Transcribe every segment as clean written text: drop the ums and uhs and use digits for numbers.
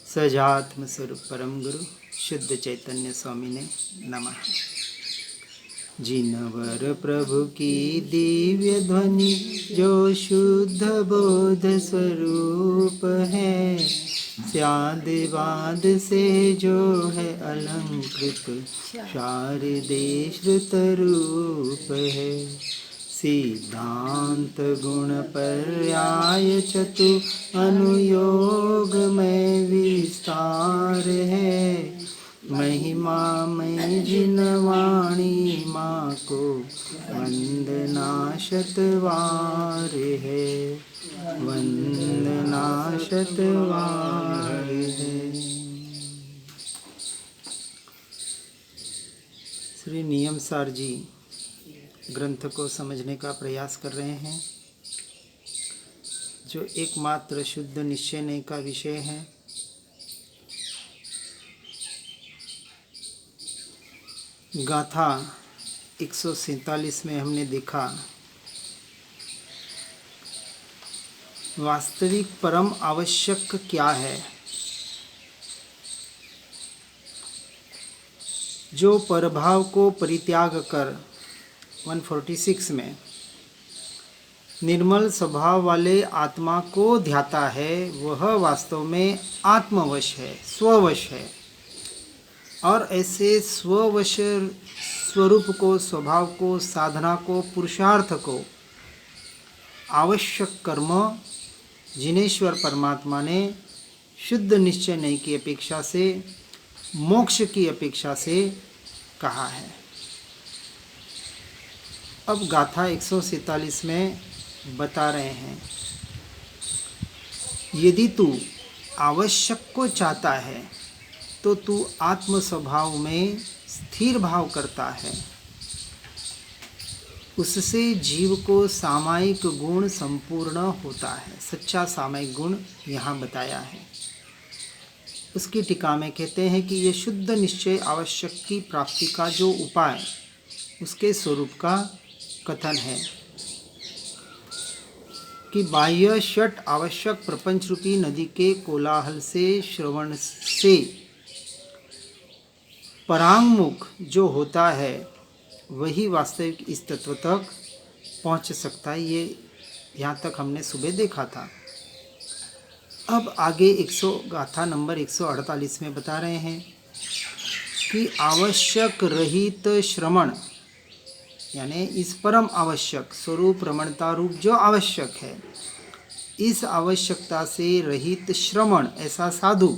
सजात्म स्वरूप परम गुरु शुद्ध चैतन्य स्वामी ने नमः। जिनवर प्रभु की दिव्य ध्वनि जो शुद्ध बोध स्वरूप है, स्यादिवाद से जो है अलंकृत शारदे श्रुत रूप है। सिद्धांत गुण पर्याय चतु अनुयोग में विस्तार है। महिमा में जिन वाणी माँ को वंदना शतवार है, वंदना शतवार है। श्री नियमसार जी ग्रंथ को समझने का प्रयास कर रहे हैं, जो एकमात्र शुद्ध निश्चय का विषय है। गाथा 147 में हमने देखा वास्तविक परम आवश्यक क्या है। जो परभाव को परित्याग कर 146 में निर्मल स्वभाव वाले आत्मा को ध्याता है, वह वास्तव में आत्मवश है, स्ववश है। और ऐसे स्ववश स्वरूप को, स्वभाव को, साधना को, पुरुषार्थ को, आवश्यक कर्म जिनेश्वर परमात्मा ने शुद्ध निश्चय नहीं की अपेक्षा से, मोक्ष की अपेक्षा से कहा है। अब गाथा 147 में बता रहे हैं, यदि तू आवश्यक को चाहता है तो तू आत्म स्वभाव में स्थिर भाव करता है। उससे जीव को सामायिक गुण संपूर्ण होता है। सच्चा सामायिक गुण यहाँ बताया है। उसकी टीका में कहते हैं कि ये शुद्ध निश्चय आवश्यक की प्राप्ति का जो उपाय, उसके स्वरूप का कथन है कि बाह्य षट आवश्यक प्रपंच रूपी नदी के कोलाहल से, श्रवण से परांगमुख जो होता है, वही वास्तविक इस तत्व तक पहुंच सकता है। ये यहाँ तक हमने सुबह देखा था। अब आगे गाथा नंबर 148 में बता रहे हैं कि आवश्यक रहित श्रवण, यानी इस परम आवश्यक स्वरूप रमणता रूप जो आवश्यक है, इस आवश्यकता से रहित श्रवण ऐसा साधु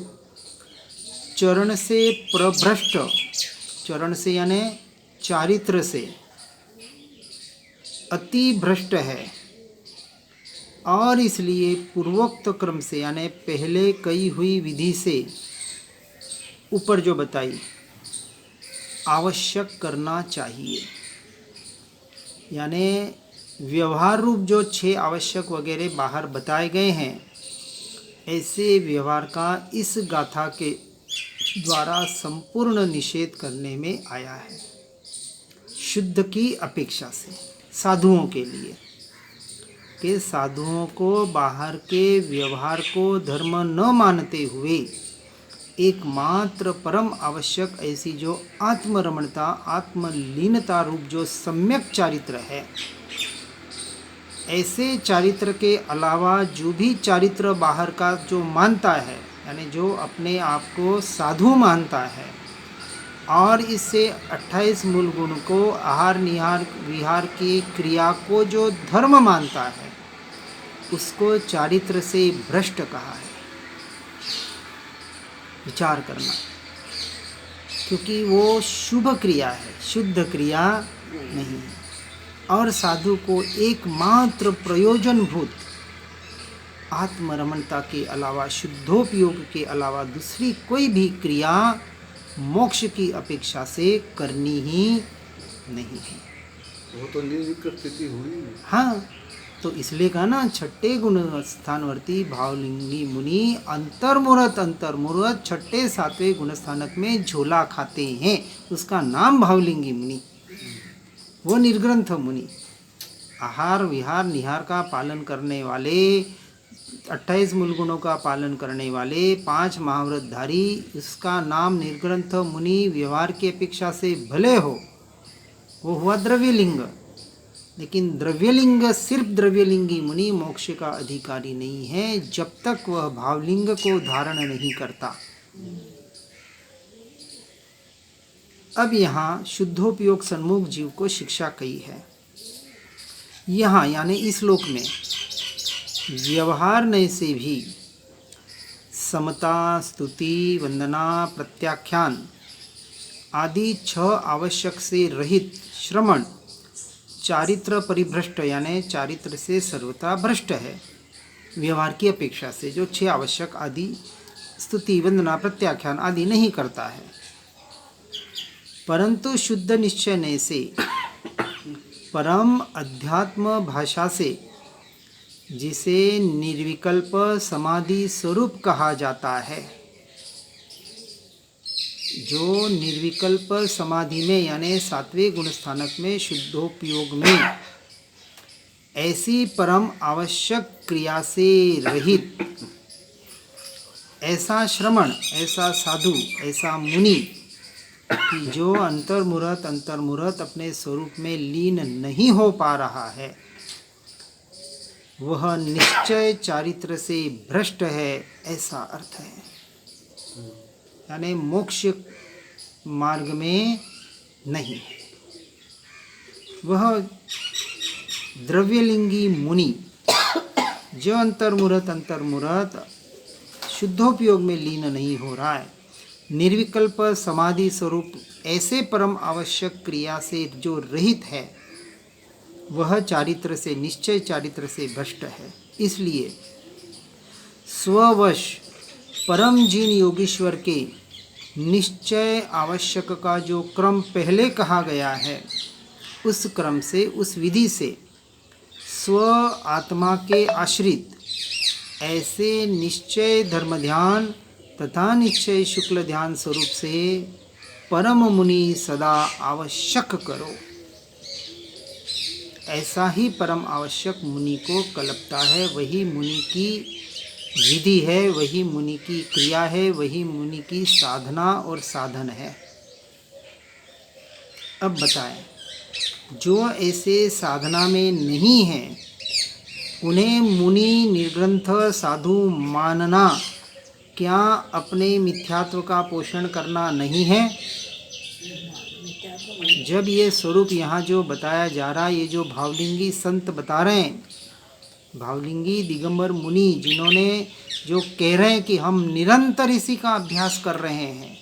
चरण से प्रभ्रष्ट, चरण से यानी चारित्र से अति भ्रष्ट है, और इसलिए पूर्वोक्त क्रम से यानी पहले कही हुई विधि से ऊपर जो बताई आवश्यक करना चाहिए। यानी व्यवहार रूप जो 6 आवश्यक वगैरह बाहर बताए गए हैं, ऐसे व्यवहार का इस गाथा के द्वारा संपूर्ण निषेध करने में आया है, शुद्ध की अपेक्षा से। साधुओं के लिए कि साधुओं को बाहर के व्यवहार को धर्म न मानते हुए एकमात्र परम आवश्यक ऐसी जो आत्मरमणता, आत्मलीनता रूप जो सम्यक चारित्र है, ऐसे चारित्र के अलावा जो भी चारित्र बाहर का जो मानता है, यानी जो अपने आप को साधु मानता है और इससे 28 मूल गुण को, आहार निहार विहार की क्रिया को जो धर्म मानता है, उसको चारित्र से भ्रष्ट कहा है। विचार करना, क्योंकि वो शुभ क्रिया है, शुद्ध क्रिया नहीं है। और साधु को एकमात्र प्रयोजनभूत आत्मरमणता के अलावा, शुद्धोपयोग के अलावा दूसरी कोई भी क्रिया मोक्ष की अपेक्षा से करनी ही नहीं है। वो तो निर्विकृत स्थिति हुई। हाँ, तो इसलिए कहा ना, छठे गुण स्थानवर्ती भावलिंगी मुनि अंतर्मुहूर्त छठे 7वें गुण स्थानक में झोला खाते हैं, उसका नाम भावलिंगी मुनि। वो निर्ग्रंथ मुनि, आहार विहार निहार का पालन करने वाले, 28 मूल गुणों का पालन करने वाले 5 महाव्रतधारी, उसका नाम निर्ग्रंथ मुनि व्यवहार की अपेक्षा से भले हो, वो हुआ द्रव्यलिंग। लेकिन द्रव्यलिंग, सिर्फ द्रव्यलिंगी मुनि मोक्ष का अधिकारी नहीं है जब तक वह भावलिंग को धारण नहीं करता। अब यहाँ शुद्धोपयोग सन्मुख जीव को शिक्षा कही है। यहाँ यानी इस श्लोक में व्यवहार नय से भी समता, स्तुति, वंदना, प्रत्याख्यान आदि 6 आवश्यक से रहित श्रमण चारित्र परिभ्रष्ट यानी चारित्र से सर्वथा भ्रष्ट है। व्यवहार की अपेक्षा से जो 6 आवश्यक आदि स्तुति, वंदना, प्रत्याख्यान आदि नहीं करता है। परंतु शुद्ध निश्चय नय से परम अध्यात्म भाषा से, जिसे निर्विकल्प समाधि स्वरूप कहा जाता है, जो निर्विकल्प समाधि में यानी 7वें गुण स्थानक में शुद्धोपयोग में ऐसी परम आवश्यक क्रिया से रहित ऐसा श्रमण, ऐसा साधु, ऐसा मुनि कि जो अंतर्मुहूर्त अपने स्वरूप में लीन नहीं हो पा रहा है, वह निश्चय चारित्र से भ्रष्ट है, ऐसा अर्थ है। यानी मोक्ष मार्ग में नहीं है। वह द्रव्यलिंगी मुनि जो अंतर्मुहूर्त शुद्धोपयोग में लीन नहीं हो रहा है, निर्विकल्प समाधि स्वरूप ऐसे परम आवश्यक क्रिया से जो रहित है, वह चारित्र से, निश्चय चारित्र से भ्रष्ट है। इसलिए स्ववश परम जिन योगीश्वर के निश्चय आवश्यक का जो क्रम पहले कहा गया है, उस क्रम से, उस विधि से स्व आत्मा के आश्रित ऐसे निश्चय धर्म ध्यान तथा निश्चय शुक्ल ध्यान स्वरूप से परम मुनि सदा आवश्यक करो। ऐसा ही परम आवश्यक मुनि को कल्पता है, वही मुनि की विधि है, वही मुनि की क्रिया है, वही मुनि की साधना और साधन है। अब बताएं, जो ऐसे साधना में नहीं है, उन्हें मुनि निर्ग्रंथ साधु मानना क्या अपने मिथ्यात्व का पोषण करना नहीं है? जब ये स्वरूप यहाँ जो बताया जा रहा है, ये जो भावलिंगी संत बता रहे हैं, भावलिंगी दिगंबर मुनि जिन्होंने जो कह रहे हैं कि हम निरंतर इसी का अभ्यास कर रहे हैं,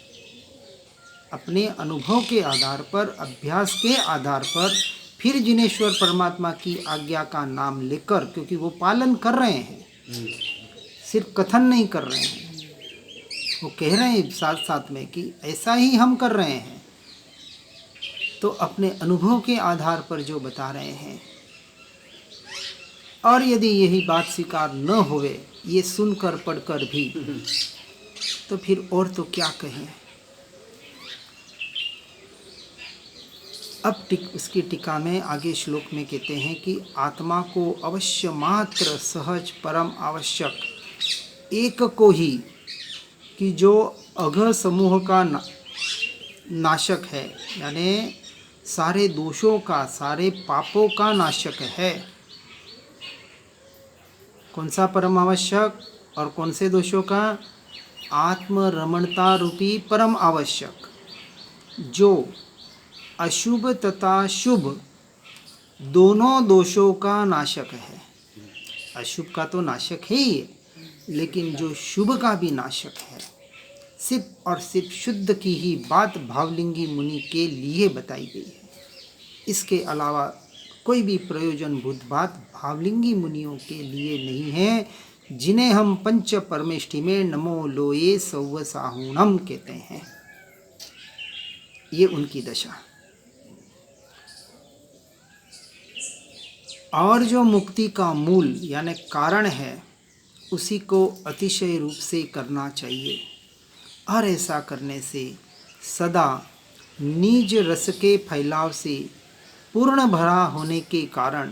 अपने अनुभव के आधार पर, अभ्यास के आधार पर, फिर जिनेश्वर परमात्मा की आज्ञा का नाम लेकर, क्योंकि वो पालन कर रहे हैं, सिर्फ कथन नहीं कर रहे हैं, वो कह रहे हैं साथ साथ में कि ऐसा ही हम कर रहे हैं, तो अपने अनुभव के आधार पर जो बता रहे हैं, और यदि यही बात स्वीकार न होवे, ये सुनकर पढ़कर भी, तो फिर और तो क्या कहें। अब उसकी टीका में आगे श्लोक में कहते हैं कि आत्मा को अवश्य मात्र सहज परम आवश्यक एक को ही, कि जो अघ समूह का नाशक है, यानी सारे दोषों का, सारे पापों का नाशक है। कौन सा परम आवश्यक और कौन से दोषों का? आत्मरमणता रूपी परम आवश्यक, जो अशुभ तथा शुभ दोनों दोषों का नाशक है। अशुभ का तो नाशक है ही, लेकिन जो शुभ का भी नाशक है। सिर्फ और सिर्फ शुद्ध की ही बात भावलिंगी मुनि के लिए बताई गई है। इसके अलावा कोई भी प्रयोजनभूत बात भावलिंगी मुनियों के लिए नहीं है, जिन्हें हम पंच परमेष्टि में नमो लोये सौव साहूणम कहते हैं। ये उनकी दशा। और जो मुक्ति का मूल यानी कारण है, उसी को अतिशय रूप से करना चाहिए। और ऐसा करने से सदा निज रस के फैलाव से पूर्ण भरा होने के कारण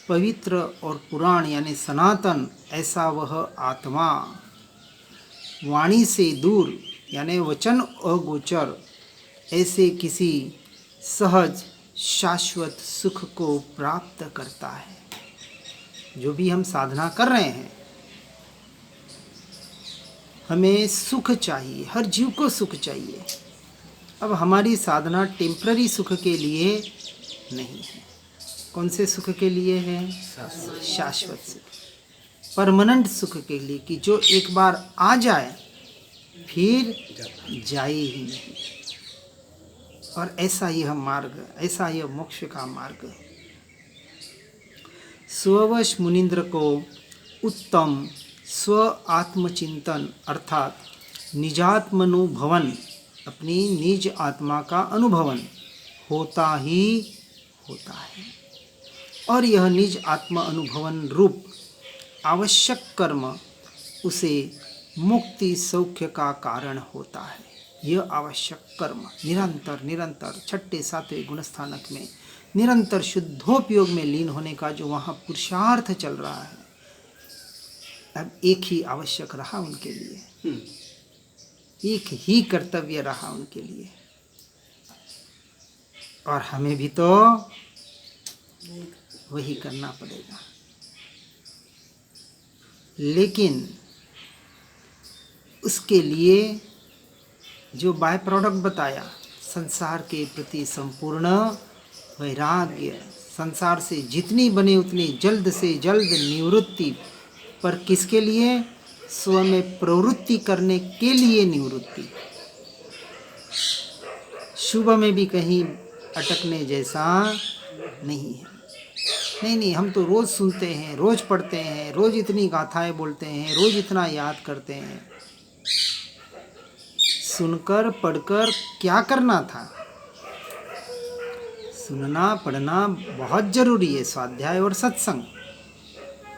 पवित्र और पुराण यानी सनातन ऐसा वह आत्मा, वाणी से दूर यानी वचन अगोचर ऐसे किसी सहज शाश्वत सुख को प्राप्त करता है। जो भी हम साधना कर रहे हैं, हमें सुख चाहिए, हर जीव को सुख चाहिए। अब हमारी साधना टेम्पररी सुख के लिए नहीं है। कौन से सुख के लिए है? शाश्वत सुख, परमानेंट सुख के लिए, कि जो एक बार आ जाए फिर जाए ही नहीं। और ऐसा यह मार्ग, ऐसा यह मोक्ष का मार्ग। स्ववश मुनिंद्र को उत्तम स्व आत्मचिंतन अर्थात निजात्मनुभवन, अपनी निज आत्मा का अनुभवन होता ही होता है। और यह निज आत्मा अनुभवन रूप आवश्यक कर्म उसे मुक्ति सौख्य का कारण होता है। यह आवश्यक कर्म निरंतर निरंतर छठे सातवें गुणस्थानक में निरंतर शुद्धोपयोग में लीन होने का जो वहाँ पुरुषार्थ चल रहा है, अब एक ही आवश्यक रहा उनके लिए, एक ही कर्तव्य रहा उनके लिए। और हमें भी तो वही करना पड़ेगा। लेकिन उसके लिए जो बाय प्रोडक्ट बताया, संसार के प्रति संपूर्ण वैराग्य, संसार से जितनी बने उतनी जल्द से जल्द निवृत्ति, पर किसके लिए? स्व में प्रवृत्ति करने के लिए निवृत्ति। शुभ में भी कहीं अटकने जैसा नहीं है। नहीं, हम तो रोज़ सुनते हैं, रोज़ पढ़ते हैं, रोज़ इतनी गाथाएं बोलते हैं, रोज़ इतना याद करते हैं। सुनकर पढ़कर क्या करना था? सुनना पढ़ना बहुत जरूरी है, स्वाध्याय और सत्संग।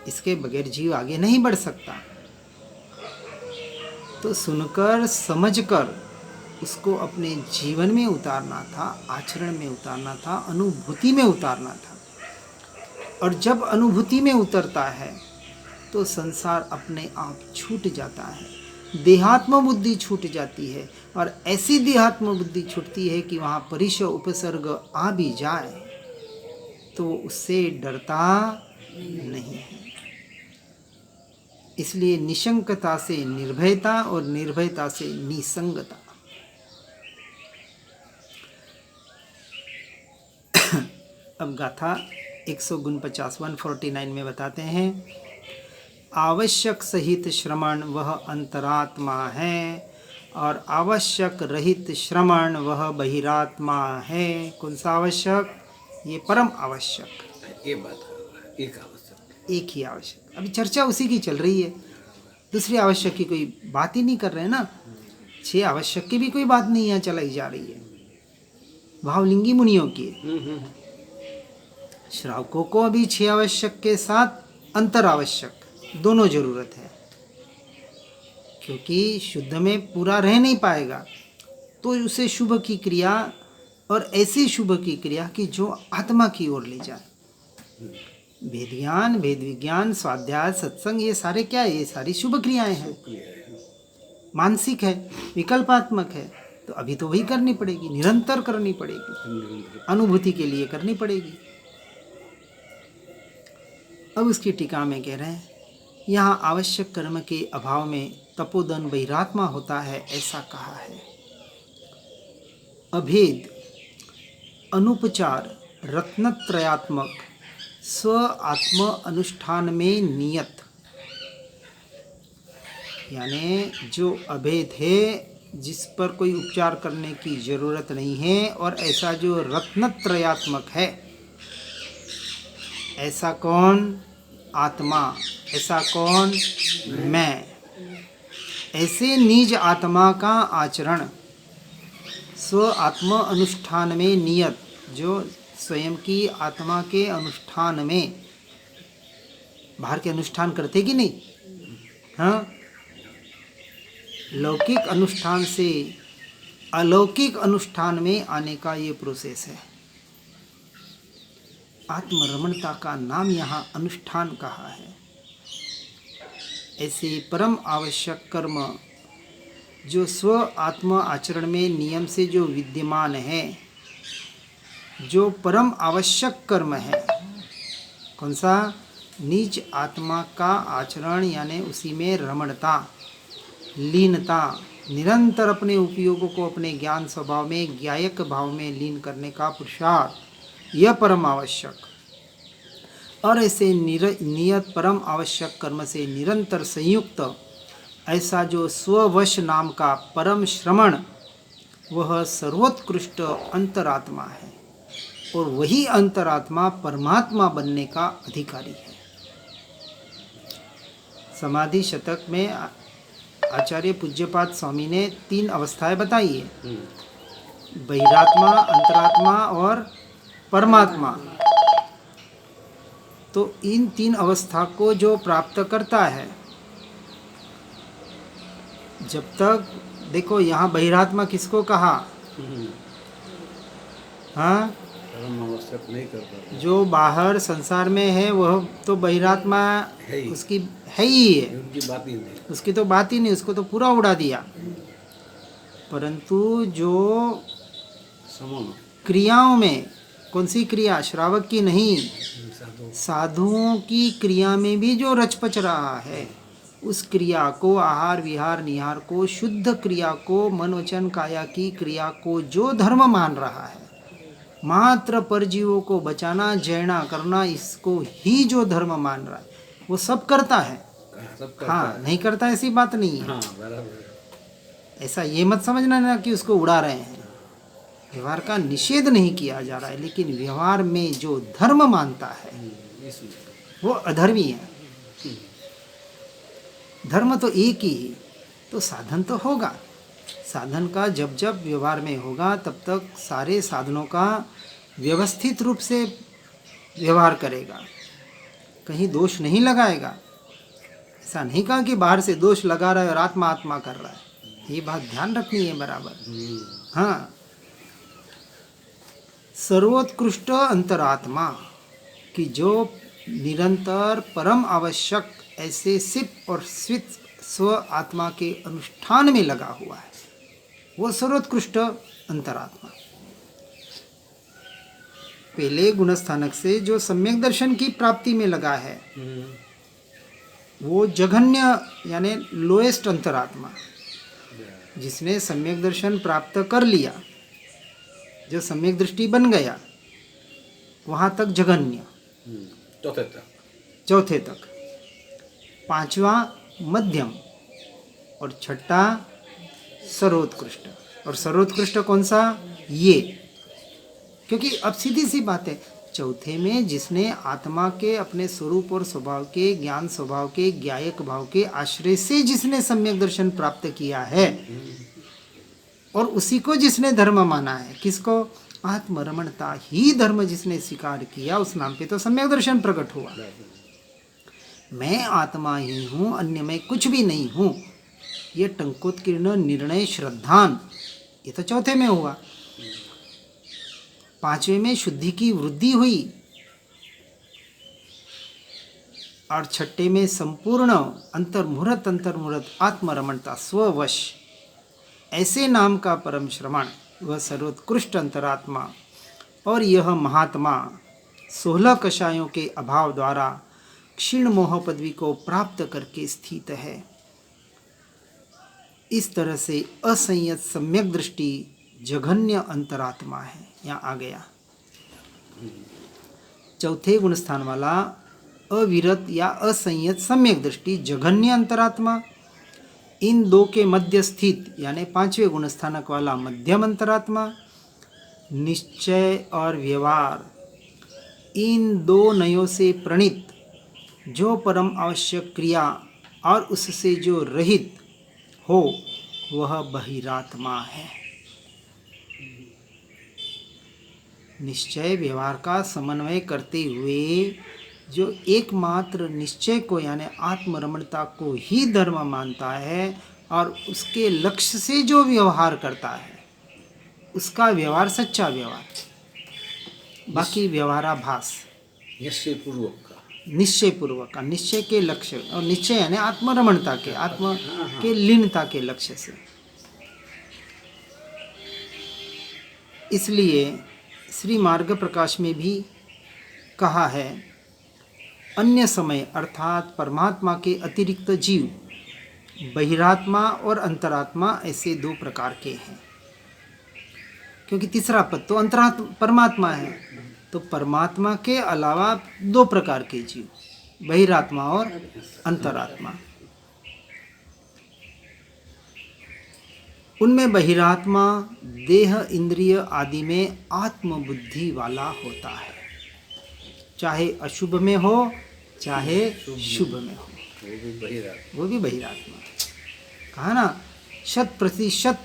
इसके बगैर जीव आगे नहीं बढ़ सकता। तो सुनकर समझकर उसको अपने जीवन में उतारना था, आचरण में उतारना था, अनुभूति में उतारना था। और जब अनुभूति में उतरता है तो संसार अपने आप छूट जाता है, देहात्म बुद्धि छूट जाती है। और ऐसी देहात्म बुद्धि छूटती है कि वहाँ परिशय उपसर्ग आ भी जाए तो उससे डरता नहीं है। इसलिए निशंकता से निर्भयता और निर्भयता से निसंगता। अब गाथा 149 में बताते हैं, आवश्यक सहित श्रवण वह अंतरात्मा है और आवश्यक रहित श्रवण वह बहिरात्मा है। कौन सा आवश्यक? ये परम आवश्यक। ये बात एक आवश्यक, एक ही आवश्यक। अभी चर्चा उसी की चल रही है, दूसरी आवश्यक की कोई बात ही नहीं कर रहे हैं ना। 6 आवश्यक की भी कोई बात नहीं यहाँ चलाई जा रही है, भावलिंगी मुनियों की। श्रावकों को अभी 6 आवश्यक के साथ अंतर आवश्यक दोनों जरूरत है, क्योंकि शुद्ध में पूरा रह नहीं पाएगा तो उसे शुभ की क्रिया, और ऐसी शुभ की क्रिया कि जो आत्मा की ओर ले जाए। वेद ज्ञान, वेद विज्ञान, स्वाध्याय, सत्संग, ये सारे क्या है? ये सारी शुभ क्रियाएं हैं। मानसिक है, विकल्पात्मक है, तो अभी तो वही करनी पड़ेगी, निरंतर करनी पड़ेगी, अनुभूति के लिए करनी पड़ेगी। अब उसकी टीका में कह रहे हैं, यहाँ आवश्यक कर्म के अभाव में तपोदन बहिरात्मा होता है, ऐसा कहा है। अभेद अनुपचार रत्नत्रयात्मक स्व आत्म अनुष्ठान में नियत, यानी जो अभेद है, जिस पर कोई उपचार करने की जरूरत नहीं है, और ऐसा जो रत्नत्रयात्मक है, ऐसा कौन? आत्मा। ऐसा कौन? मैं। ऐसे निज आत्मा का आचरण स्व आत्म अनुष्ठान में नियत, जो स्वयं की आत्मा के अनुष्ठान में, बाहर के अनुष्ठान करते कि नहीं? हाँ, लौकिक अनुष्ठान से अलौकिक अनुष्ठान में आने का ये प्रोसेस है। आत्मरमणता का नाम यहाँ अनुष्ठान कहा है। ऐसे परम आवश्यक कर्म जो स्व आत्म आचरण में नियम से जो विद्यमान है, जो परम आवश्यक कर्म है, कौन सा? निज आत्मा का आचरण, यानी उसी में रमणता, लीनता, निरंतर अपने उपयोगों को अपने ज्ञान स्वभाव में, ज्ञायक भाव में लीन करने का पुरुषार्थ, यह परम आवश्यक। और ऐसे नियत परम आवश्यक कर्म से निरंतर संयुक्त ऐसा जो स्ववश नाम का परम श्रमण, वह सर्वोत्कृष्ट अंतरात्मा है और वही अंतरात्मा परमात्मा बनने का अधिकारी है। समाधि शतक में आचार्य पूज्यपाद स्वामी ने 3 अवस्थाएं बताई है, बहिरात्मा, अंतरात्मा और परमात्मा। तो इन 3 अवस्था को जो प्राप्त करता है, जब तक देखो यहाँ बहिरात्मा किसको कहा? हाँ, परम आवश्यक नहीं कर पाते, जो बाहर संसार में है वह तो बहिरात्मा है ही। उसकी है ही है, उनकी बात ही नहीं। उसकी तो बात ही नहीं, उसको तो पूरा उड़ा दिया। परंतु जो समान क्रियाओं में, कौन सी क्रिया? श्रावक की नहीं, साधु साधुओं की क्रिया में भी जो रचपच रहा है, उस क्रिया को, आहार विहार निहार को, शुद्ध क्रिया को, मन वचन काया की क्रिया को जो धर्म मान रहा है, मात्र परजीवों को बचाना, जयना करना, इसको ही जो धर्म मान रहा है, वो सब करता है। सब करता हाँ, है। नहीं करता ऐसी बात नहीं है। हाँ, बराबर। ऐसा ये मत समझना ना कि उसको उड़ा रहे हैं। व्यवहार का निषेध नहीं किया जा रहा है, लेकिन व्यवहार में जो धर्म मानता है इसमें वो अधर्मी है। धर्म तो एक ही है, तो साधन तो होगा। साधन का जब जब व्यवहार में होगा, तब तक सारे साधनों का व्यवस्थित रूप से व्यवहार करेगा, कहीं दोष नहीं लगाएगा। ऐसा नहीं कहा कि बाहर से दोष लगा रहा है और आत्मा आत्मा कर रहा है, ये बात ध्यान रखनी है बराबर। हाँ, सर्वोत्कृष्ट अंतरात्मा की जो निरंतर परम आवश्यक ऐसे सिप और स्वित स्व आत्मा के अनुष्ठान में लगा हुआ है, वो सर्वोत्कृष्ट अंतरात्मा। पहले गुणस्थानक से जो सम्यक दर्शन की प्राप्ति में लगा है, वो जघन्य यानी लोएस्ट अंतरात्मा, जिसने सम्यक दर्शन प्राप्त कर लिया, जो सम्यक दृष्टि बन गया, वहाँ तक जघन्य, चौथे तक, 5वां मध्यम और 6ठा सर्वोत्कृष्ट। और सर्वोत्कृष्ट कौन सा? ये, क्योंकि अब सीधी सी बात है, चौथे में जिसने आत्मा के अपने स्वरूप और स्वभाव के, ज्ञान स्वभाव के, ज्ञायक भाव के आश्रय से जिसने सम्यक दर्शन प्राप्त किया है, और उसी को जिसने धर्म माना है, किसको? आत्मरमणता ही धर्म जिसने स्वीकार किया, उस नाम पे तो सम्यक दर्शन प्रकट हुआ। मैं आत्मा ही हूँ, अन्य में कुछ भी नहीं हूँ, ये टंकोत्कीर्ण निर्णय श्रद्धान, ये तो चौथे में हुआ। 5वें में शुद्धि की वृद्धि हुई, और 6ठे में संपूर्ण अंतर्मुहूर्त आत्मरमणता, स्ववश, ऐसे नाम का परम श्रवण, वह सर्वोत्कृष्ट अंतरात्मा। और यह महात्मा 16 कषायों के अभाव द्वारा क्षीण मोह पदवी को प्राप्त करके स्थित है। इस तरह से असंयत सम्यक दृष्टि जघन्य अंतरात्मा है। यहाँ आ गया चौथे गुणस्थान वाला अविरत या असंयत सम्यक दृष्टि जघन्य अंतरात्मा। इन दो के मध्य स्थित यानी 5वें गुणस्थानक वाला मध्यम अंतरात्मा। निश्चय और व्यवहार, इन दो नयों से प्रणीत जो परम आवश्यक क्रिया और उससे जो रहित हो, वह बहिरात्मा है। निश्चय व्यवहार का समन्वय करते हुए जो एकमात्र निश्चय को यानी आत्मरमणता को ही धर्म मानता है और उसके लक्ष्य से जो व्यवहार करता है, उसका व्यवहार सच्चा व्यवहार, बाकी व्यवहाराभास। निश्चय पूर्वक का। निश्चय पूर्वक का, निश्चय के लक्ष्य, और निश्चय यानी आत्मरमणता के, आत्मा के लीनता के लक्ष्य से। इसलिए श्री मार्ग प्रकाश में भी कहा है, अन्य समय अर्थात परमात्मा के अतिरिक्त जीव, बहिरात्मा और अंतरात्मा, ऐसे दो प्रकार के हैं। क्योंकि तीसरा पद तो अंतरात्मा परमात्मा है, तो परमात्मा के अलावा दो प्रकार के जीव, बहिरात्मा और अंतरात्मा। उनमें बहिरात्मा देह इंद्रिय आदि में आत्मबुद्धि वाला होता है, चाहे अशुभ में हो चाहे शुभ में हो, वो भी बहिरात्मा। कहा ना, 100%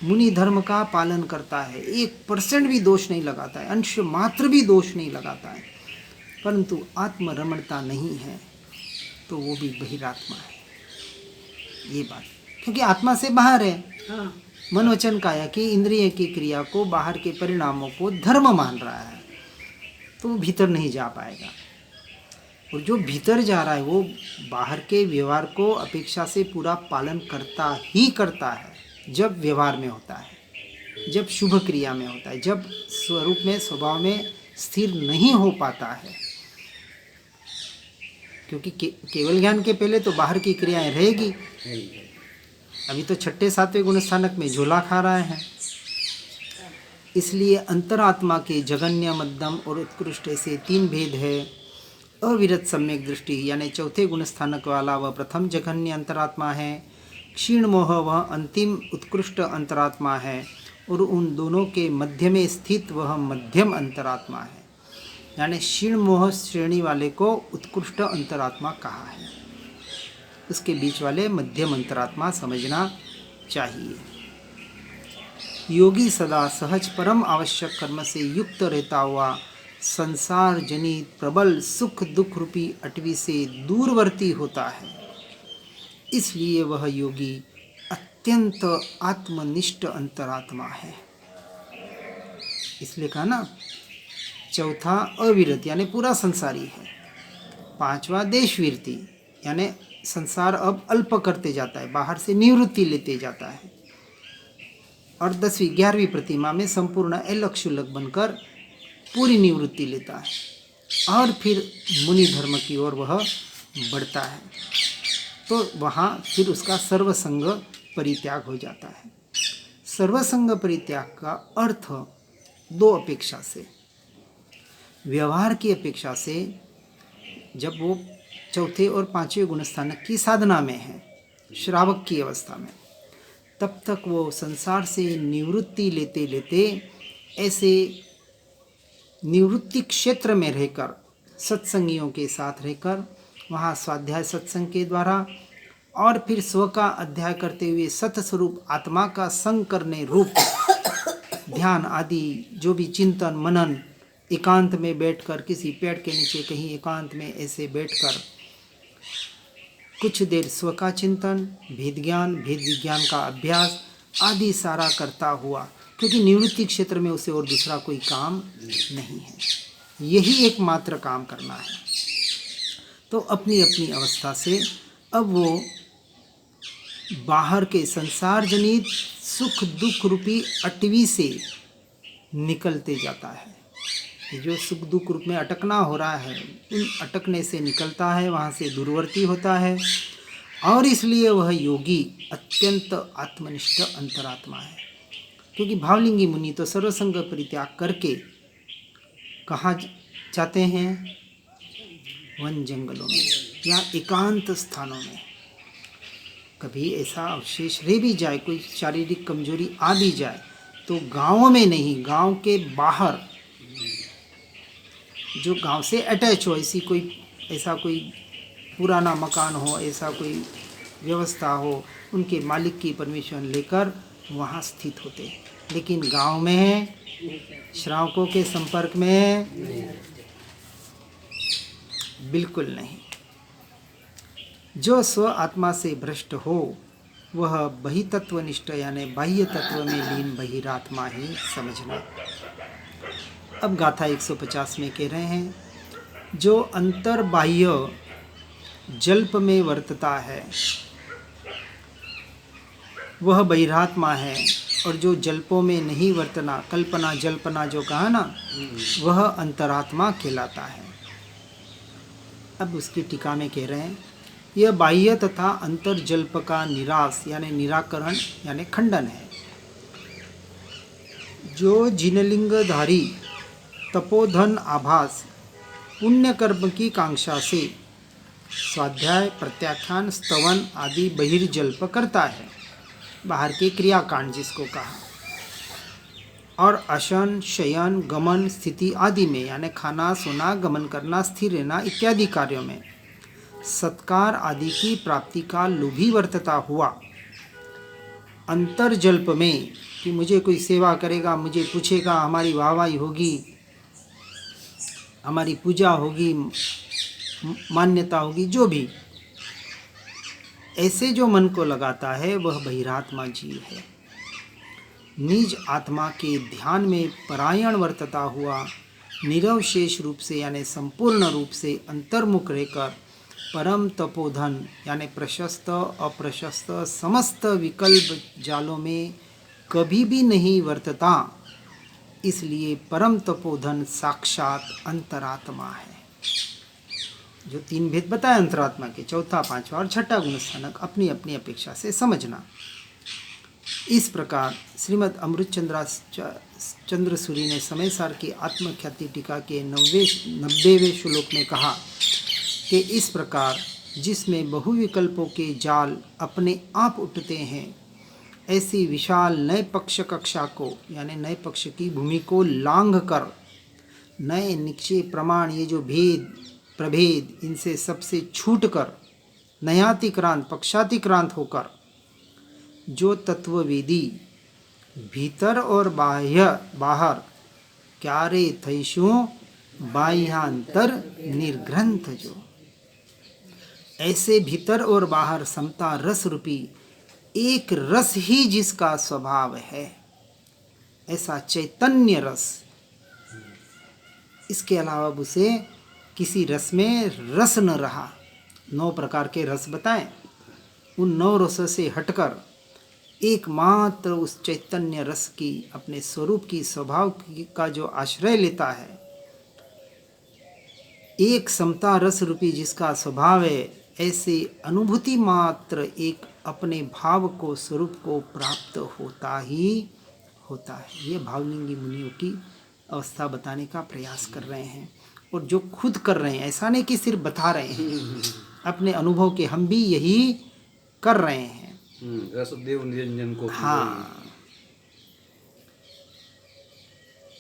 मुनि धर्म का पालन करता है, 1% भी दोष नहीं लगाता है, अंश मात्र भी दोष नहीं लगाता है, परंतु आत्मरमणता नहीं है, तो वो भी बहिरात्मा है। ये बात, क्योंकि आत्मा से बाहर है। मन वचन काया की इंद्रिय की क्रिया को, बाहर के परिणामों को धर्म मान रहा है, तो वो भीतर नहीं जा पाएगा। और जो भीतर जा रहा है वो बाहर के व्यवहार को अपेक्षा से पूरा पालन करता ही करता है, जब व्यवहार में होता है, जब शुभ क्रिया में होता है, जब स्वरूप में, स्वभाव में स्थिर नहीं हो पाता है। क्योंकि केवल ज्ञान के पहले तो बाहर की क्रियाएं रहेगी। अभी तो 6, 7वें गुण स्थानक में झोला खा रहे हैं। इसलिए अंतरात्मा के जगन्य, मध्यम और उत्कृष्ट ऐसे 3 भेद है। अविरत सम्यक दृष्टि यानी 4थे गुण स्थानक वाला वह प्रथम जघन्य अंतरात्मा है। क्षीण मोह वह अंतिम उत्कृष्ट अंतरात्मा है, और उन दोनों के मध्य में स्थित वह मध्यम अंतरात्मा है। यानी क्षीण मोह श्रेणी वाले को उत्कृष्ट अंतरात्मा कहा है, उसके बीच वाले मध्यम अंतरात्मा समझना चाहिए। योगी सदा सहज परम आवश्यक कर्म से युक्त रहता हुआ संसार जनित प्रबल सुख दुख रूपी अटवी से दूरवर्ती होता है। इसलिए वह योगी अत्यंत आत्मनिष्ठ अंतरात्मा है। इसलिए कहा ना, चौथा अविरत यानी पूरा संसारी है। 5वां देशवीरती यानी संसार अब अल्प करते जाता है, बाहर से निवृत्ति लेते जाता है। और 10वीं 11वीं प्रतिमा में संपूर्ण अलक्षुलक बनकर पूरी निवृत्ति लेता है, और फिर मुनि धर्म की ओर वह बढ़ता है। तो वहाँ फिर उसका सर्वसंग परित्याग हो जाता है। सर्वसंग परित्याग का अर्थ 2 अपेक्षा से, व्यवहार की अपेक्षा से, जब वो 4थे और 5वें गुण स्थानक की साधना में है, श्रावक की अवस्था में, तब तक वो संसार से निवृत्ति लेते लेते ऐसे निवृत्ति क्षेत्र में रहकर, सत्संगियों के साथ रहकर, वहाँ स्वाध्याय सत्संग के द्वारा और फिर स्व का अध्याय करते हुए सतस्वरूप आत्मा का संग करने रूप ध्यान आदि जो भी चिंतन मनन, एकांत में बैठकर, किसी पेड़ के नीचे कहीं एकांत में ऐसे बैठकर कुछ देर स्व का चिंतन, भेद ज्ञान, भेद विज्ञान का अभ्यास आदि सारा करता हुआ, क्योंकि निवृत्ति क्षेत्र में उसे और दूसरा कोई काम नहीं है, यही एकमात्र काम करना है। तो अपनी अपनी अवस्था से अब वो बाहर के संसार जनित सुख दुख रूपी अटवी से निकलते जाता है। जो सुख दुख रूप में अटकना हो रहा है, उन अटकने से निकलता है, वहाँ से दूरवर्ती होता है। और इसलिए वह योगी अत्यंत आत्मनिष्ठ अंतरात्मा है। क्योंकि भावलिंगी मुनि तो सर्वसंग परित्याग करके कहाँ जाते हैं? वन जंगलों में या एकांत स्थानों में। कभी ऐसा अवशेष रह भी जाए, कोई शारीरिक कमजोरी आ भी जाए, तो गाँव में नहीं, गांव के बाहर जो गांव से अटैच हो, ऐसा कोई पुराना मकान हो, ऐसा कोई व्यवस्था हो, उनके मालिक की परमिशन लेकर वहाँ स्थित होते हैं। लेकिन गांव में श्रावकों के संपर्क में बिल्कुल नहीं। जो स्व आत्मा से भ्रष्ट हो वह बहितत्वनिष्ठ यानी बाह्य तत्व में लीन बहिरात्मा ही समझना। अब गाथा 150 में कह रहे हैं, जो अंतर बाह्य जल्प में वर्तता है वह बहिरात्मा है, और जो जल्पों में नहीं वर्तना, कल्पना जल्पना जो कहा ना, वह अंतरात्मा कहलाता है। अब उसकी टीका में कह रहे हैं, यह बाह्य तथा अंतर जल्प का निराश यानी निराकरण यानी खंडन है। जो जिनलिंगधारी तपोधन आभास पुण्य कर्म की कांक्षा से स्वाध्याय प्रत्याख्यान स्तवन आदि बहिर्जल्प करता है, बाहर के क्रियाकांड जिसको कहा, और अशन शयन गमन स्थिति आदि में यानी खाना सोना गमन करना स्थिर रहना इत्यादि कार्यों में सत्कार आदि की प्राप्ति का लोभी वर्तता हुआ अंतर्जल्प में कि मुझे कोई सेवा करेगा, मुझे पूछेगा, हमारी वाहवाही होगी, हमारी पूजा होगी, मान्यता होगी, जो भी ऐसे जो मन को लगाता है वह बहिरात्मा जीव है। निज आत्मा के ध्यान में परायण वर्तता हुआ निरवशेष रूप से यानी संपूर्ण रूप से अंतर्मुख रहकर परम तपोधन यानी प्रशस्त अप्रशस्त समस्त विकल्प जालों में कभी भी नहीं वर्तता, इसलिए परम तपोधन साक्षात अंतरात्मा है। जो तीन भेद बताए अंतरात्मा के, चौथा पांचवा और छठा गुणस्थानक अपनी अपनी अपेक्षा से समझना। इस प्रकार श्रीमद् अमृत चंद्र सूरी ने समय सार की आत्मख्याति टीका के 90वें श्लोक में कहा कि इस प्रकार जिसमें बहुविकल्पों के जाल अपने आप उठते हैं, ऐसी विशाल नए पक्ष कक्षा को यानी नए पक्ष की भूमि को लांघ कर नए निश्चय प्रमाण ये जो भेद प्रभेद इनसे सबसे छूटकर नयातिक्रांत पक्षातिक्रांत होकर जो तत्ववेदी भीतर और बाहर क्यारे थैशु बाह्यांतर निर्ग्रंथ, जो ऐसे भीतर और बाहर समता रस रूपी एक रस ही जिसका स्वभाव है, ऐसा चैतन्य रस, इसके अलावा उसे किसी रस में रस न रहा। 9 प्रकार के रस बताएं, उन 9 रसों से हटकर एकमात्र उस चैतन्य रस की अपने स्वरूप की स्वभाव का जो आश्रय लेता है, एक समता रस रूपी जिसका स्वभाव है, ऐसे अनुभूति मात्र एक अपने भाव को स्वरूप को प्राप्त होता ही होता है। ये भावलिंगी मुनियों की अवस्था बताने का प्रयास कर रहे हैं, और जो खुद कर रहे हैं, ऐसा नहीं कि सिर्फ बता रहे हैं, अपने अनुभव के हम भी यही कर रहे हैं। रसदेव निरंजन को हाँ,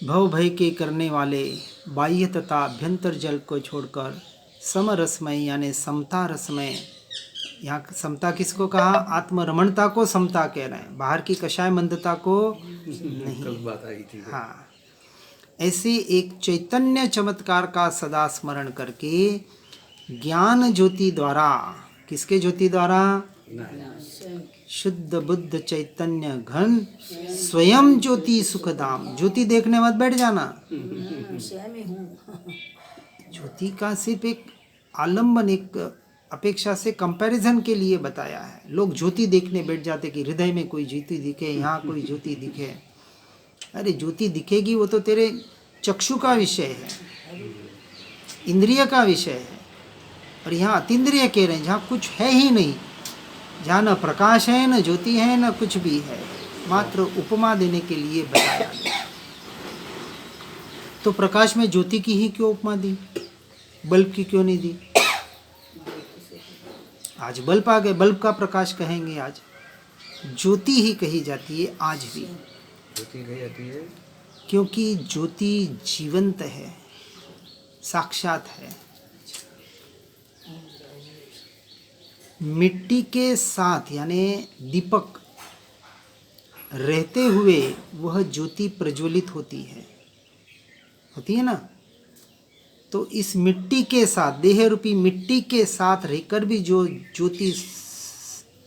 भव भय के करने वाले बाह्य तथा अभ्यंतर जल को छोड़कर समरसमय यानी समता रसमय, यहाँ समता किसको कहा? आत्मरमणता को समता कह रहे हैं, बाहर की कषाय मंदता को नहीं। कल बात आई थी। हाँ, ऐसे एक चैतन्य चमत्कार का सदा स्मरण करके ज्ञान ज्योति द्वारा, किसके ज्योति द्वारा? शुद्ध बुद्ध चैतन्य घन स्वयं ज्योति सुखधाम। ज्योति देखने मत बैठ जाना, ज्योति का सिर्फ एक आलम्बन, एक अपेक्षा से कंपैरिजन के लिए बताया है। लोग ज्योति देखने बैठ जाते कि हृदय में कोई ज्योति दिखे, यहाँ कोई ज्योति दिखे। अरे ज्योति दिखेगी वो तो तेरे चक्षु का विषय है, इंद्रिय का विषय है, और यहाँ अतीन्द्रिय कह रहे हैं जहाँ कुछ है ही नहीं, जहाँ न प्रकाश है न ज्योति है न कुछ भी है, मात्र उपमा देने के लिए बताया गया। तो प्रकाश में ज्योति की ही क्यों उपमा दी, बल्ब की क्यों नहीं दी? आज बल्ब आ गए, बल्ब का प्रकाश कहेंगे, आज ज्योति ही कही जाती है आज भी। ज्योति कही जाती है क्योंकि ज्योति जीवंत है, साक्षात है। मिट्टी के साथ यानी दीपक रहते हुए वह ज्योति प्रज्वलित होती है ना। तो इस मिट्टी के साथ, देह रूपी मिट्टी के साथ रहकर भी जो ज्योति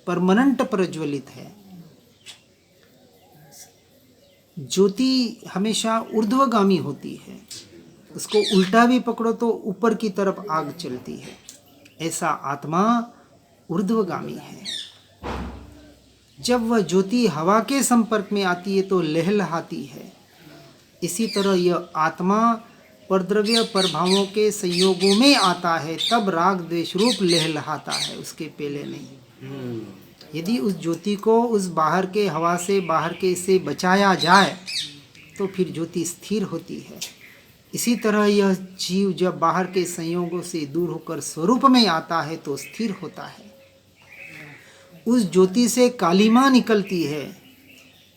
परमानेंट प्रज्वलित है, ज्योति हमेशा ऊर्ध्वगामी होती है। उसको उल्टा भी पकड़ो तो ऊपर की तरफ आग चलती है। ऐसा आत्मा ऊर्ध्वगामी है। जब वह ज्योति हवा के संपर्क में आती है तो लहलहाती है। इसी तरह यह आत्मा परद्रव्य प्रभावों के संयोगों में आता है, तब राग द्वेष रूप लहलहाता है, उसके पहले नहीं। यदि उस ज्योति को उस बाहर के हवा से, बाहर के से बचाया जाए तो फिर ज्योति स्थिर होती है। इसी तरह यह जीव जब बाहर के संयोगों से दूर होकर स्वरूप में आता है तो स्थिर होता है। उस ज्योति से कालिमा निकलती है,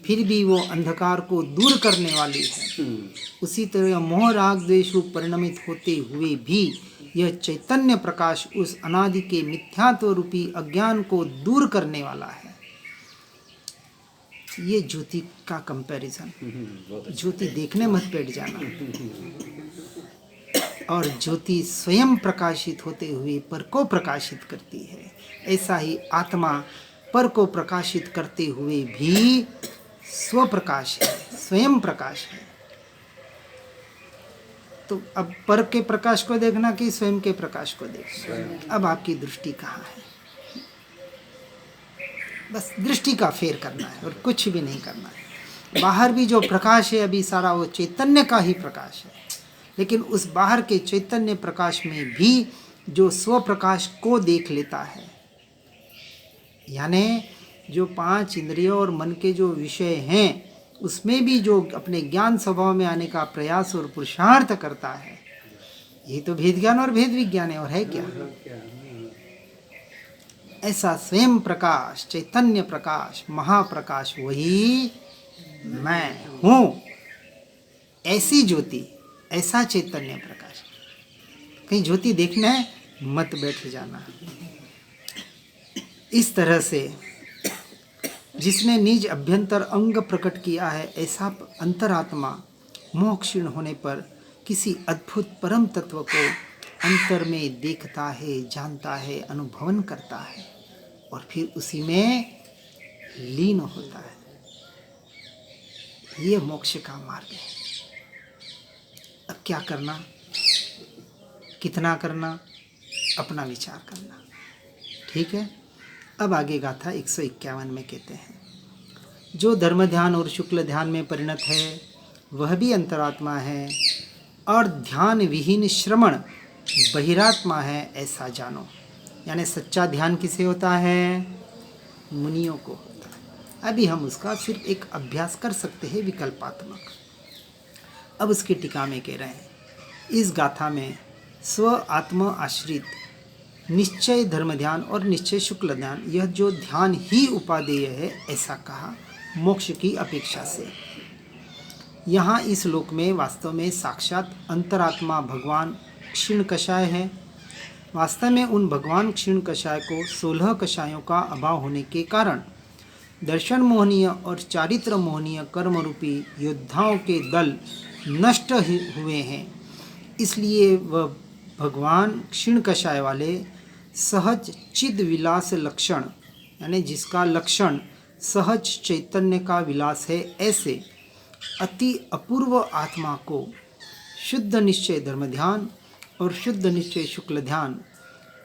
फिर भी वो अंधकार को दूर करने वाली है। उसी तरह मोह राग द्वेष रूप परिणमित होते हुए भी यह चैतन्य प्रकाश उस अनादि के मिथ्यात्व रूपी अज्ञान को दूर करने वाला है। ये ज्योति का कंपैरिजन। ज्योति देखने मत बैठ जाना। और ज्योति स्वयं प्रकाशित होते हुए पर को प्रकाशित करती है। ऐसा ही आत्मा पर को प्रकाशित करते हुए भी स्वप्रकाश है, स्वयं प्रकाश है। तो अब पर के प्रकाश को देखना कि स्वयं के प्रकाश को देखना, अब आपकी दृष्टि कहाँ है? बस दृष्टि का फेर करना है और कुछ भी नहीं करना है। बाहर भी जो प्रकाश है अभी सारा वो चैतन्य का ही प्रकाश है, लेकिन उस बाहर के चैतन्य प्रकाश में भी जो स्व प्रकाश को देख लेता है, यानी जो 5 इंद्रियों और मन के जो विषय हैं उसमें भी जो अपने ज्ञान स्वभाव में आने का प्रयास और पुरुषार्थ करता है, ये तो भेद ज्ञान और भेद विज्ञान है, और है क्या? ऐसा स्वयं प्रकाश, चैतन्य प्रकाश, महाप्रकाश वही मैं हूँ। ऐसी ज्योति, ऐसा चैतन्य प्रकाश। कहीं ज्योति देखना है मत बैठ जाना। इस तरह से जिसने निज अभ्यंतर अंग प्रकट किया है, ऐसा अंतरात्मा मोह क्षीण होने पर किसी अद्भुत परम तत्व को अंतर में देखता है, जानता है, अनुभवन करता है और फिर उसी में लीन होता है। ये मोक्ष का मार्ग है। अब क्या करना, कितना करना, अपना विचार करना। ठीक है। अब आगे गाथा 151 में कहते हैं, जो धर्म ध्यान और शुक्ल ध्यान में परिणत है वह भी अंतरात्मा है, और ध्यान विहीन श्रवण बहिरात्मा है, ऐसा जानो। यानी सच्चा ध्यान किसे होता है? मुनियों को होता है। अभी हम उसका सिर्फ एक अभ्यास कर सकते हैं विकल्पात्मक। अब उसकी टीका में कह रहे हैं, इस गाथा में स्व आत्म आश्रित निश्चय धर्म ध्यान और निश्चय शुक्ल ध्यान, यह जो ध्यान ही उपादेय है, ऐसा कहा मोक्ष की अपेक्षा से। यहाँ इस लोक में वास्तव में साक्षात अंतरात्मा भगवान क्षीण कषाय है। वास्तव में उन भगवान क्षीण कषाय को 16 कषायों का अभाव होने के कारण दर्शन मोहनीय और चारित्र मोहनीय कर्म रूपी योद्धाओं के दल नष्ट हुए हैं। इसलिए वह भगवान क्षीण कषाय वाले सहज चिद विलास लक्षण, यानी जिसका लक्षण सहज चैतन्य का विलास है, ऐसे अति अपूर्व आत्मा को शुद्ध निश्चय धर्म ध्यान और शुद्ध निश्चय शुक्ल ध्यान,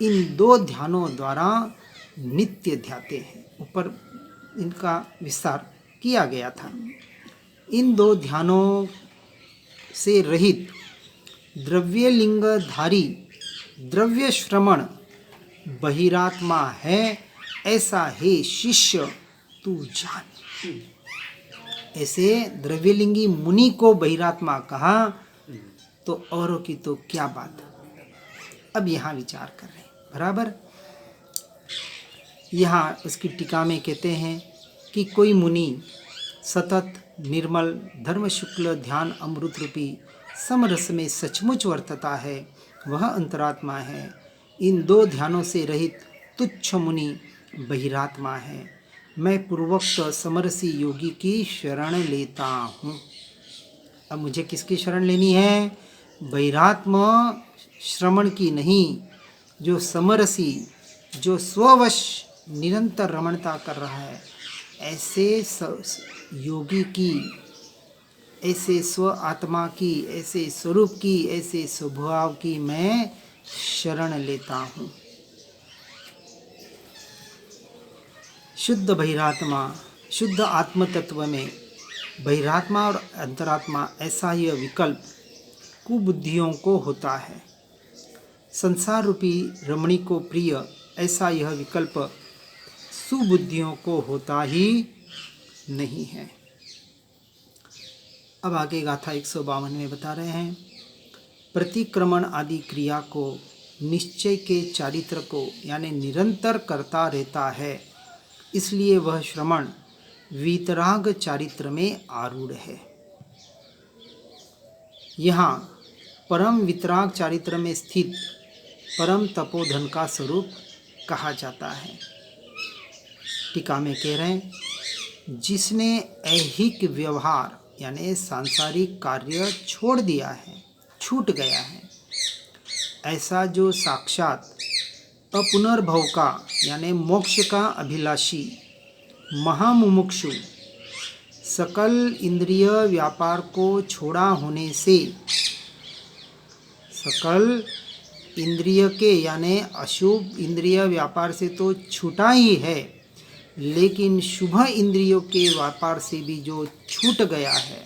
इन 2 ध्यानों द्वारा नित्य ध्याते हैं। ऊपर इनका विस्तार किया गया था। इन 2 ध्यानों से रहित द्रव्य लिंगधारी द्रव्य श्रवण बहिरात्मा है, ऐसा हे शिष्य तू जान। ऐसे द्रव्यलिंगी मुनि को बहिरात्मा कहा तो औरों की तो क्या बात। अब यहाँ विचार कर रहे हैं बराबर। यहाँ उसकी टीका में कहते हैं कि कोई मुनि सतत निर्मल धर्म शुक्ल ध्यान अमृत रूपी समरस में सचमुच वर्तता है, वह अंतरात्मा है। इन 2 ध्यानों से रहित तुच्छ मुनि बहिरात्मा है। मैं पूर्वोक्त समरसी योगी की शरण लेता हूँ। अब मुझे किसकी शरण लेनी है? बहिरात्मा श्रवण की नहीं, जो समरसी, जो स्ववश निरंतर रमणता कर रहा है, ऐसे योगी की ऐसे स्व आत्मा की, ऐसे स्वरूप की, ऐसे स्वभाव की मैं शरण लेता हूँ। शुद्ध बहिरात्मा, शुद्ध आत्म तत्व में बहिरात्मा और अंतरात्मा ऐसा यह विकल्प कुबुद्धियों को होता है। संसार रूपी रमणी को प्रिय ऐसा यह विकल्प सुबुद्धियों को होता ही नहीं है। अब आगे गाथा 152 में बता रहे हैं, प्रतिक्रमण आदि क्रिया को निश्चय के चारित्र को यानी निरंतर करता रहता है, इसलिए वह श्रमण वीतराग चारित्र में आरूढ़ है। यहाँ परम वितराग चारित्र में स्थित परम तपोधन का स्वरूप कहा जाता है। टीका में कह रहे हैं, जिसने ऐहिक व्यवहार यानी सांसारिक कार्य छोड़ दिया है, छूट गया है, ऐसा जो साक्षात अपुनर्भव का यानी मोक्ष का अभिलाषी महामुमुक्षु सकल इंद्रिय व्यापार को छोड़ा होने से, सकल इंद्रिय के यानी अशुभ इंद्रिय व्यापार से तो छूटा ही है, लेकिन शुभ इंद्रियों के व्यापार से भी जो छूट गया है,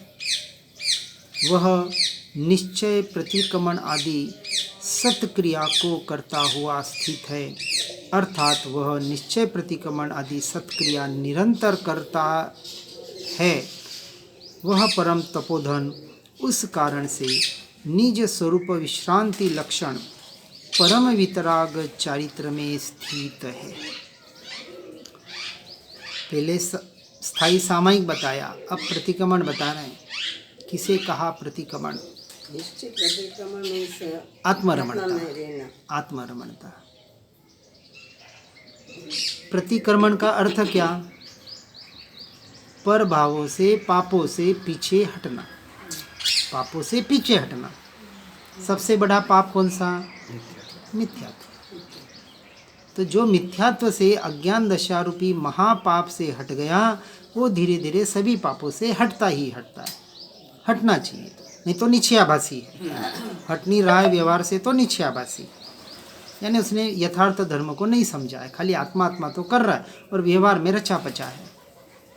वह निश्चय प्रतिक्रमण आदि सत्क्रिया को करता हुआ स्थित है। अर्थात वह निश्चय प्रतिक्रमण आदि सत्क्रिया निरंतर करता है। वह परम तपोधन उस कारण से निज स्वरूप विश्रांति लक्षण परम वितराग चारित्र में स्थित है। पहले स्थायी सामयिक बताया, अब प्रतिक्रमण बता रहे हैं। किसे कहा प्रतिक्रमण? निश्चित प्रतिक्रमण में आत्मरमणता, आत्मरमणता। प्रतिक्रमण का अर्थ क्या? पर भावों से, पापों से पीछे हटना, पापों से पीछे हटना। सबसे बड़ा पाप कौन सा? मिथ्यात्व। तो जो मिथ्यात्व से अज्ञान दशा रूपी महापाप से हट गया, वो धीरे धीरे सभी पापों से हटता ही हटता है। हटना चाहिए, नहीं तो निश्चयाभासी है। हट नहीं रहा है व्यवहार से तो निश्चयाभासी, यानी उसने यथार्थ धर्म को नहीं समझा है, खाली आत्मा आत्मा तो कर रहा है और व्यवहार में रचा पचा है।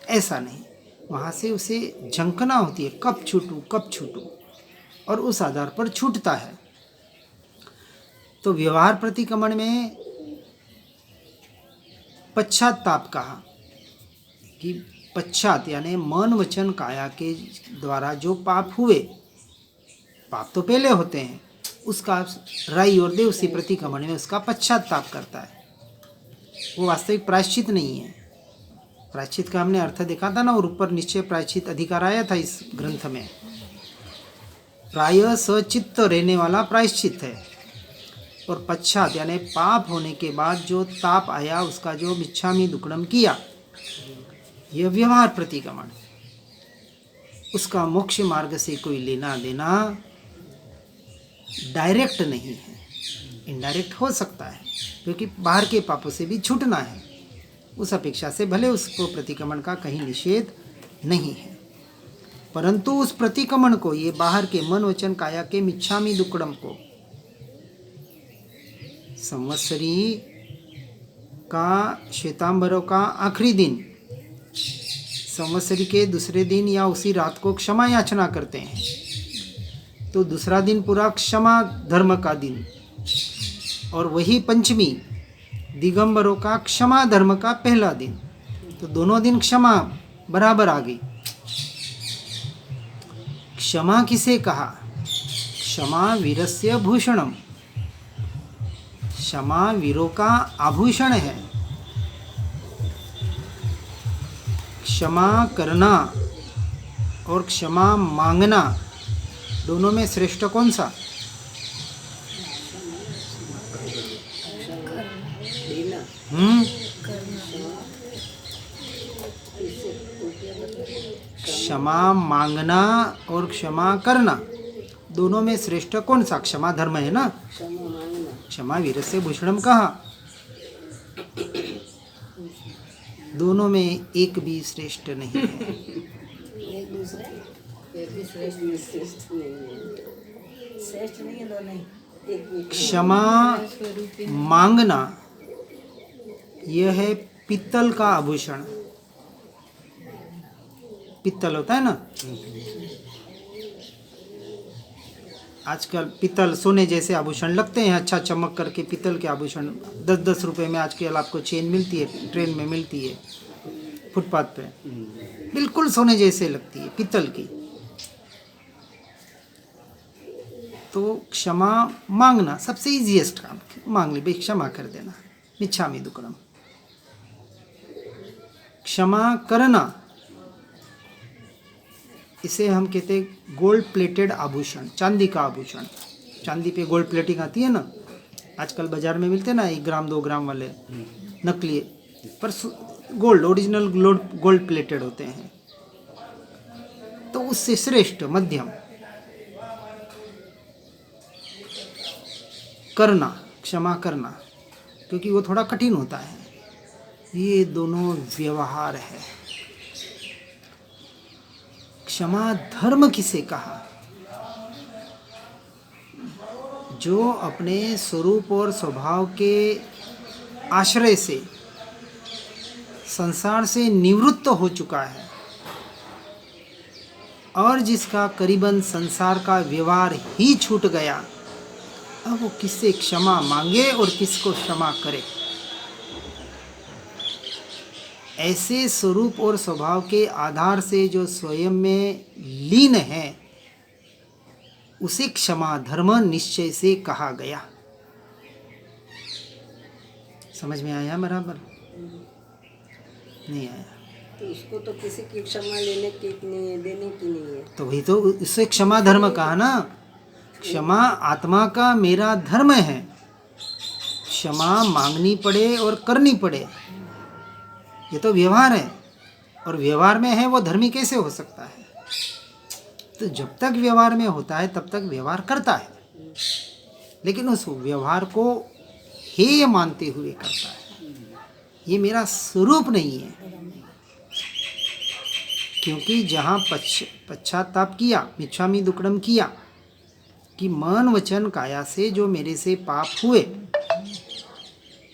ऐसा नहीं, वहाँ से उसे झंकना होती है, कब छूटूं कब छूटूं, और उस आधार पर छूटता है। तो व्यवहार प्रतिक्रमण में पश्चाताप कहा कि पश्चात यानी मन वचन काया के द्वारा जो पाप हुए, पाप तो पहले होते हैं, उसका राई और दे उसी प्रतिक्रमण में उसका पश्चाताप करता है। वो वास्तविक प्रायश्चित नहीं है। प्रायश्चित का हमने अर्थ देखा था ना, और ऊपर निश्चय प्रायश्चित अधिकार आया था इस ग्रंथ में। प्राय सचित्त रहने वाला प्रायश्चित है, और पश्चात यानी पाप होने के बाद जो ताप आया, उसका जो मिच्छामि दुक्कडम किया, यह व्यवहार प्रतिक्रमण। उसका मोक्ष मार्ग से कोई लेना देना डायरेक्ट नहीं है, इनडायरेक्ट हो सकता है, क्योंकि बाहर के पापों से भी छूटना है। उस अपेक्षा से भले उसको प्रतिक्रमण का कहीं निषेध नहीं है, परंतु उस प्रतिक्रमण को, ये बाहर के मन वचन काया के मिच्छामि दुक्कडम को, संवत्सरी का श्वेतांबरों का आखिरी दिन, संवत्सरी के दूसरे दिन या उसी रात को क्षमा याचना करते हैं, तो दूसरा दिन पूरा क्षमा धर्म का दिन, और वही पंचमी दिगंबरों का क्षमा धर्म का पहला दिन, तो दोनों दिन क्षमा बराबर आ गई। क्षमा किसे कहा? क्षमा वीरस्य भूषणम, क्षमा वीरों का आभूषण है। क्षमा करना और क्षमा मांगना, दोनों में श्रेष्ठ कौन सा? क्षमा मांगना और क्षमा करना, दोनों में श्रेष्ठ कौन सा? क्षमा धर्म है ना। क्षमा वीरस्य भूषणम कहा, दोनों में एक भी श्रेष्ठ नहीं है। फिर भी श्रेष्ठ नहीं है। श्रेष्ठ नहीं है दोनों ही। एक भी क्षमा मांगना यह है पित्तल का आभूषण। पित्तल होता है ना, आजकल पित्तल सोने जैसे आभूषण लगते हैं, अच्छा चमक करके पित्तल के आभूषण 10-10 रुपए में आजकल आपको चेन मिलती है, ट्रेन में मिलती है, फुटपाथ पे बिल्कुल सोने जैसे लगती है, पित्तल की। तो क्षमा मांगना सबसे इजीएस्ट काम, मांग ले भाई, क्षमा कर देना, मिच्छामि दुक्कडम। क्षमा करना, इसे हम कहते हैं गोल्ड प्लेटेड आभूषण, चांदी का आभूषण। चांदी पे गोल्ड प्लेटिंग आती है ना, आजकल बाजार में मिलते हैं ना 1 ग्राम 2 ग्राम वाले नकली, पर गोल्ड ओरिजिनल गोल्ड प्लेटेड होते हैं। तो उससे श्रेष्ठ मध्यम करना, क्षमा करना, क्योंकि वो थोड़ा कठिन होता है। ये दोनों व्यवहार है। क्षमा धर्म किसे कहा? जो अपने स्वरूप और स्वभाव के आश्रय से संसार से निवृत्त हो चुका है और जिसका करीबन संसार का व्यवहार ही छूट गया, अब वो किससे क्षमा मांगे और किसको क्षमा करे? ऐसे स्वरूप और स्वभाव के आधार से जो स्वयं में लीन है, उसे क्षमा धर्म निश्चय से कहा गया। समझ में आया बराबर? नहीं आया तो उसको तो किसी की क्षमा लेने की नहीं है, देने की नहीं है। तो वही तो उससे क्षमा धर्म कहा ना। क्षमा आत्मा का मेरा धर्म है। क्षमा मांगनी पड़े और करनी पड़े, ये तो व्यवहार है, और व्यवहार में है वो धर्मी कैसे हो सकता है? तो जब तक व्यवहार में होता है तब तक व्यवहार करता है, लेकिन उस व्यवहार को हेय मानते हुए करता है। ये मेरा स्वरूप नहीं है, क्योंकि जहाँ पश्चाताप किया, मिच्छामि दुक्कडम किया, कि मन वचन काया से जो मेरे से पाप हुए,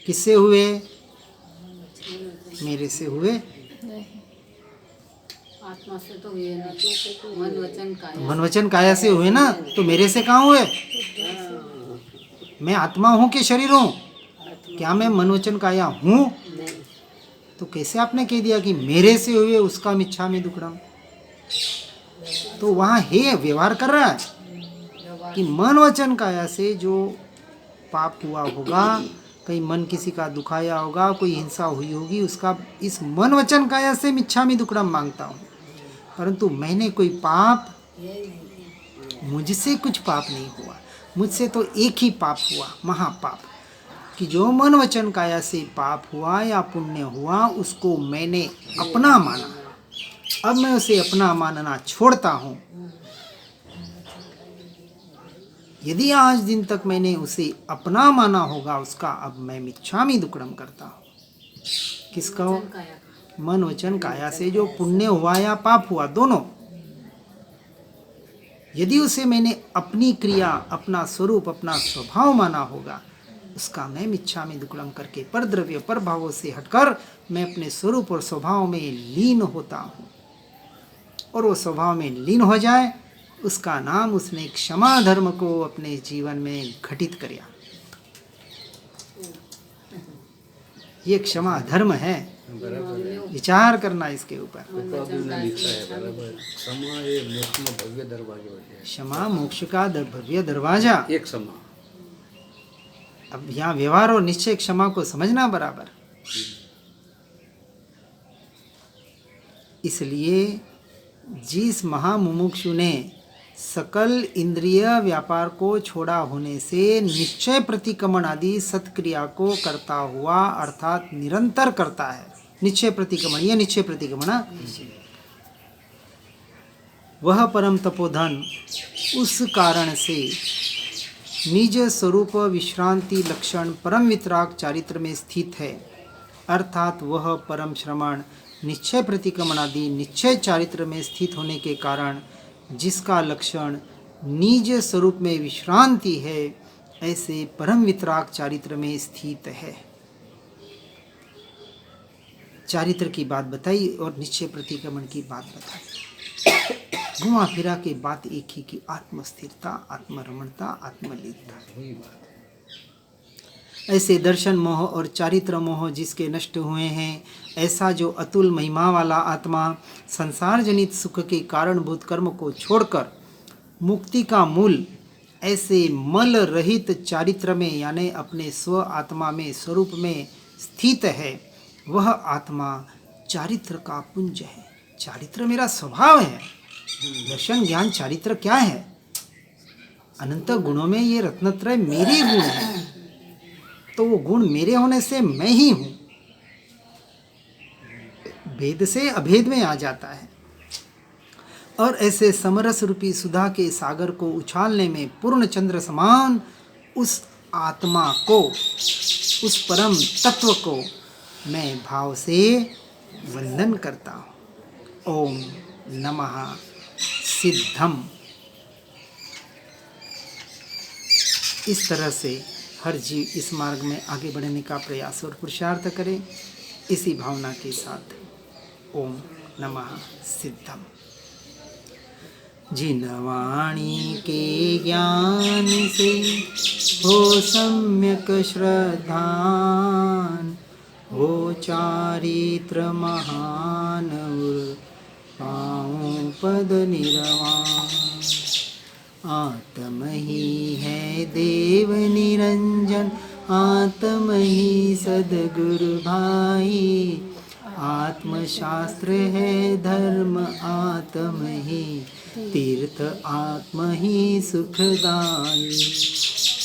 किससे हुए? मेरे से हुए। आत्मा से तो हुए ना, मन वचन काया। मन वचन काया से हुए ना, तो मेरे से कहाँ हुए? मैं आत्मा हूँ कि शरीर हूँ? क्या मैं मन वचन काया हूँ? तो कैसे आपने कह दिया कि मेरे से हुए उसका मिच्छामि दुक्कडम? तो वहाँ है व्यवहार कर रहा है कि मन वचन काया से जो पाप हुआ होगा, कहीं मन किसी का दुखाया होगा, कोई हिंसा हुई होगी, उसका इस मन वचन काया से मिच्छामि दुक्कडम मांगता हूँ। परंतु मैंने कोई पाप, मुझसे कुछ पाप नहीं हुआ, मुझसे तो एक ही पाप हुआ, महापाप, कि जो मन वचन काया से पाप हुआ या पुण्य हुआ, उसको मैंने अपना माना। अब मैं उसे अपना मानना छोड़ता हूँ। यदि आज दिन तक मैंने उसे अपना माना होगा उसका, अब मैं मिच्छामि दुक्कडम करता हूँ। किसका हो? मन वचन काया से जो पुण्य हुआ या पाप हुआ, दोनों। यदि उसे मैंने अपनी क्रिया, अपना स्वरूप, अपना स्वभाव माना होगा, उसका मैं मिच्छामि दुक्कडम करके पर द्रव्य पर भावों से हटकर मैं अपने स्वरूप और स्वभाव में लीन होता हूँ। और वो स्वभाव में लीन हो जाए, उसका नाम उसने क्षमा धर्म को अपने जीवन में घटित किया। ये क्षमा धर्म है। विचार करना इसके ऊपर। ने लिखा है बराबर, क्षमा ये मोक्ष में भव्य दरवाजा होता है। क्षमा मोक्ष का भव्य दरवाजा। एक क्षमा। अब यहाँ व्यवहार और निश्चय क्षमा को समझना बराबर। इसलिए जिस महामुमुक्षु ने सकल इंद्रिय व्यापार को छोड़ा होने से निश्चय प्रतिक्रमण आदि सत्क्रिया को करता हुआ, अर्थात निरंतर करता है, निश्चय प्रतिक्रमण, यह निश्चय प्रतिक्रमण, वह परम तपोधन उस कारण से निज स्वरूप विश्रांति लक्षण परम वितराग चारित्र में स्थित है। अर्थात वह परम श्रमण निश्चय प्रतिक्रमण आदि निश्चय चारित्र में स्थित होने के कारण जिसका लक्षण निज स्वरूप में विश्रांति है, ऐसे परम वितराग चारित्र में स्थित है। चारित्र की बात बताई और निश्चय प्रतिक्रमण की बात बताई। घुमा फिरा के बात एक ही की आत्मस्थिरता, आत्मरमणता, आत्मलीनता। वही बात है। ऐसे दर्शन मोह और चारित्र मोह जिसके नष्ट हुए हैं, ऐसा जो अतुल महिमा वाला आत्मा संसार जनित सुख के कारणभूत कर्म को छोड़कर मुक्ति का मूल ऐसे मल रहित चारित्र में यानी अपने स्व आत्मा में स्वरूप में स्थित है, वह आत्मा चारित्र का पुंज है। चारित्र मेरा स्वभाव है। दर्शन ज्ञान चारित्र क्या है? अनंत गुणों में ये रत्नत्रय मेरे गुण हैं, तो वो गुण मेरे होने से मैं ही हूँ। भेद से अभेद में आ जाता है। और ऐसे समरस रूपी सुधा के सागर को उछालने में पूर्ण चंद्र समान उस आत्मा को, उस परम तत्व को मैं भाव से वंदन करता हूँ। ओम नमः सिद्धम। इस तरह से हर जीव इस मार्ग में आगे बढ़ने का प्रयास और पुरुषार्थ करे, इसी भावना के साथ ओम नमः सिद्धम। जिन वाणी के ज्ञान से हो सम्यक श्रद्धान, हो चारित्र महान पाऊं पद निर्वाण। आत्म ही है देव निरंजन, आत्म ही सद्गुरु भाई। आत्मशास्त्र है धर्म, आत्म ही तीर्थ, आत्म ही सुखदाई।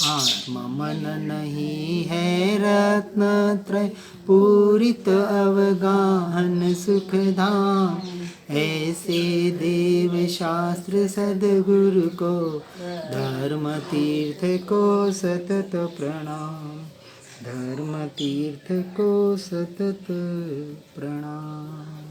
आत्मा मन नहीं है रत्नत्रय, पूरित अवगाहन सुखधाम। ऐसे देव शास्त्र सद्गुरु को, धर्म तीर्थ को सतत प्रणाम। धर्म तीर्थ को सतत प्रणाम।